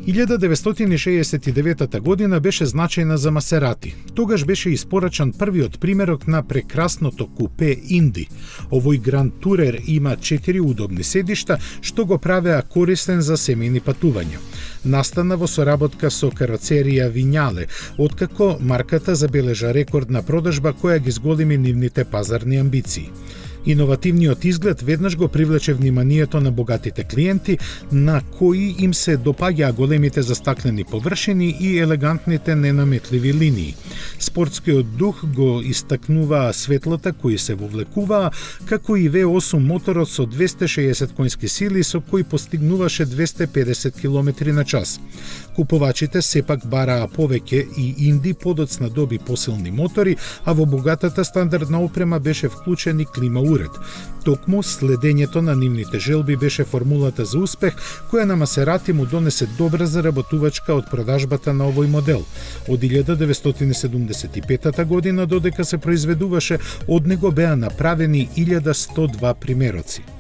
1969 година беше значајна за Масерати. Тогаш беше испорачан првиот примерок на прекрасното купе Инди. Овој Гранд Турер има 4 удобни седишта, што го правеа користен за семејни патувања. Настана во соработка со кароцерија Вињале, откако марката забележа рекордна продажба која ги зголеми нивните пазарни амбиции. Иновативниот изглед веднаш го привлече вниманието на богатите клиенти, на кои им се допаѓаа големите застаклени површини и елегантните ненаметливи линии. Спортскиот дух го истакнуваа светлата кои се вовлекуваа, како и V8 моторот со 260 конски сили со кој постигнуваше 250 км на час. Купувачите сепак бараа повеќе и Инди подоцна доби посилни мотори, а во богатата стандардна опрема беше вклучен и клима уред. Токму следењето на нивните желби беше формулата за успех, која на Масерати му донесе добра заработувачка од продажбата на овој модел. Од 1975 година додека се произведуваше, од него беа направени 1102 примероци.